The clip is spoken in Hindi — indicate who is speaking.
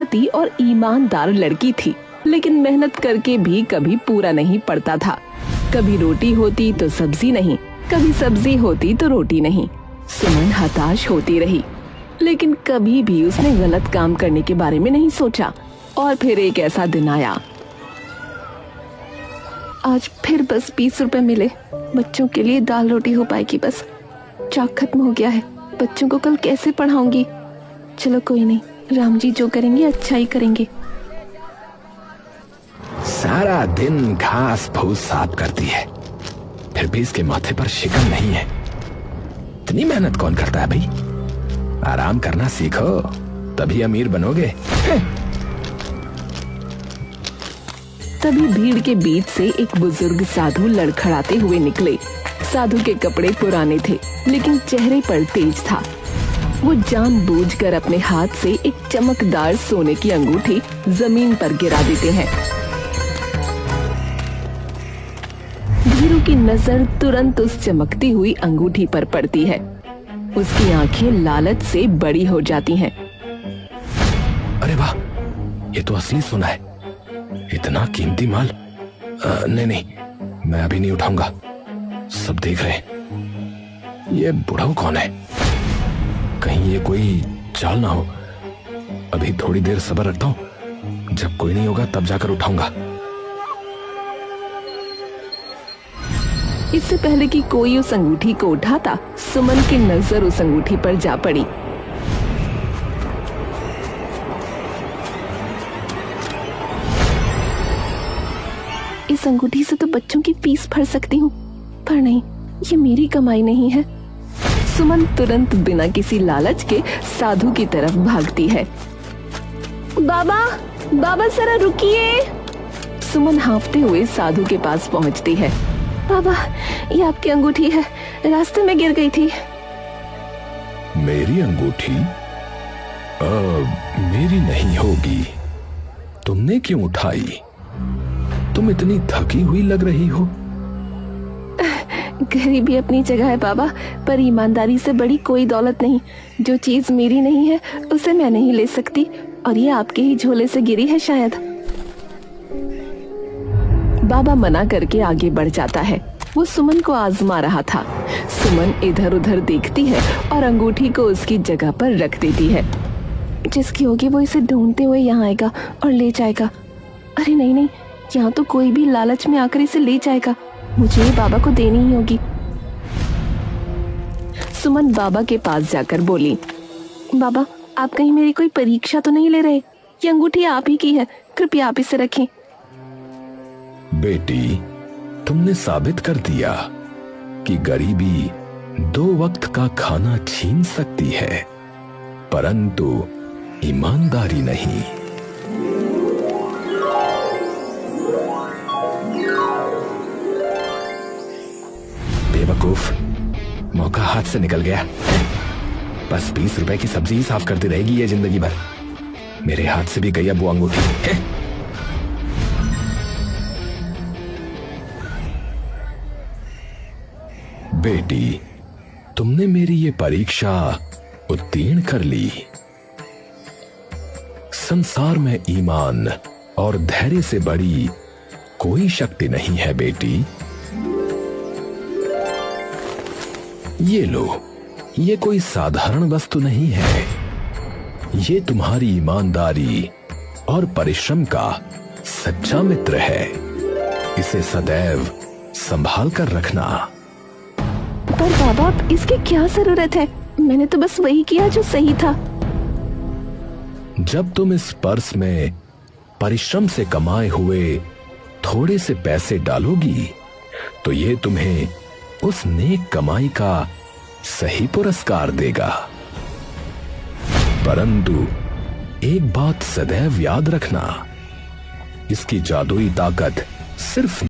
Speaker 1: मेहनती और ईमानदार लड़की थी, लेकिन मेहनत करके भी कभी पूरा नहीं पड़ता था। कभी रोटी होती तो सब्जी नहीं, कभी सब्जी होती तो रोटी नहीं। सुमन हताश होती रही, लेकिन कभी भी उसने गलत काम करने के बारे में नहीं सोचा। और फिर एक ऐसा दिन आया। आज फिर बस 20 रुपए मिले, बच्चों के लिए दाल रोटी हो पाएगी। बस चाक खत्म हो गया है, बच्चों को कल कैसे पढ़ाऊंगी। चलो कोई नहीं, राम जी जो करेंगे अच्छा ही करेंगे।
Speaker 2: सारा दिन घास फूस साफ करती है, फिर भी इसके माथे पर शिकन नहीं है। इतनी मेहनत कौन करता है भाई? आराम करना सीखो, तभी अमीर बनोगे।
Speaker 1: तभी भीड़ के बीच से एक बुजुर्ग साधु लड़खड़ाते हुए निकले। साधु के कपड़े पुराने थे, लेकिन चेहरे पर तेज था। वो जानबूझकर अपने हाथ से एक चमकदार सोने की अंगूठी जमीन पर गिरा देते हैं। भीरू की नजर तुरंत उस चमकती हुई अंगूठी पर पड़ती है। उसकी आंखें लालच से बड़ी हो जाती हैं।
Speaker 2: अरे वाह, ये तो असली सोना है। इतना कीमती माल। नहीं, मैं अभी नहीं उठाऊंगा, सब देख रहे हैं। ये बुढ़ाऊ कौन है? कहीं ये कोई चाल ना हो। अभी थोड़ी देर सब्र रखता हूं, जब कोई नहीं होगा तब जाकर उठाऊंगा।
Speaker 1: इससे पहले कि कोई उस अंगूठी को उठाता, सुमन की नजर उस अंगूठी पर जा पड़ी। इस अंगूठी से तो बच्चों की फीस भर सकती हूँ, पर नहीं, ये मेरी कमाई नहीं है। सुमन तुरंत बिना किसी लालच के साधु की तरफ भागती है। बाबा, बाबा जरा रुकिए। सुमन हांफते हुए साधु के पास पहुंचती है। बाबा, ये आपकी अंगूठी है, रास्ते में गिर गई थी।
Speaker 2: मेरी अंगूठी? मेरी नहीं होगी। तुमने क्यों उठाई? तुम इतनी थकी हुई लग रही हो।
Speaker 1: गरीबी अपनी जगह है बाबा, पर ईमानदारी से बड़ी कोई दौलत नहीं। जो चीज मेरी नहीं है उसे मैं नहीं ले सकती, और ये आपके ही झोले से गिरी है शायद। बाबा मना करके आगे बढ़ जाता है। वो सुमन को आजमा रहा था। सुमन इधर उधर देखती है और अंगूठी को उसकी जगह पर रख देती है। जिसकी होगी वो इसे ढूंढते हुए यहाँ आएगा और ले जाएगा। अरे नहीं, यहाँ तो कोई भी लालच में आकर इसे ले जाएगा। मुझे ये बाबा को देनी ही होगी। सुमन बाबा के पास जाकर बोली, बाबा, आप कहीं मेरी कोई परीक्षा तो नहीं ले रहे? ये अंगूठी आप ही की है, कृपया आप इसे रखें।
Speaker 2: बेटी, तुमने साबित कर दिया कि गरीबी 2 वक्त का खाना छीन सकती है, परंतु ईमानदारी नहीं। बेवकूफ, मौका हाथ से निकल गया। बस 20 रुपए की सब्जी ही साफ करती रहेगी ये जिंदगी भर। मेरे हाथ से भी गई अब वो अंगूठी है। बेटी, तुमने मेरी ये परीक्षा उत्तीर्ण कर ली। संसार में ईमान और धैर्य से बड़ी कोई शक्ति नहीं है बेटी। ये लो, ये कोई साधारण वस्तु नहीं है। ये तुम्हारी ईमानदारी और परिश्रम का सच्चा मित्र है। इसे सदैव संभाल कर रखना।
Speaker 1: पर बाबा, इसकी क्या जरूरत है? मैंने तो बस वही किया जो सही था।
Speaker 2: जब तुम इस पर्स में परिश्रम से कमाए हुए थोड़े से पैसे डालोगी, तो ये तुम्हें उस नेक कमाई का सही पुरस्कार देगा। परंतु एक बात सदैव याद रखना, इसकी जादुई ताकत सिर्फ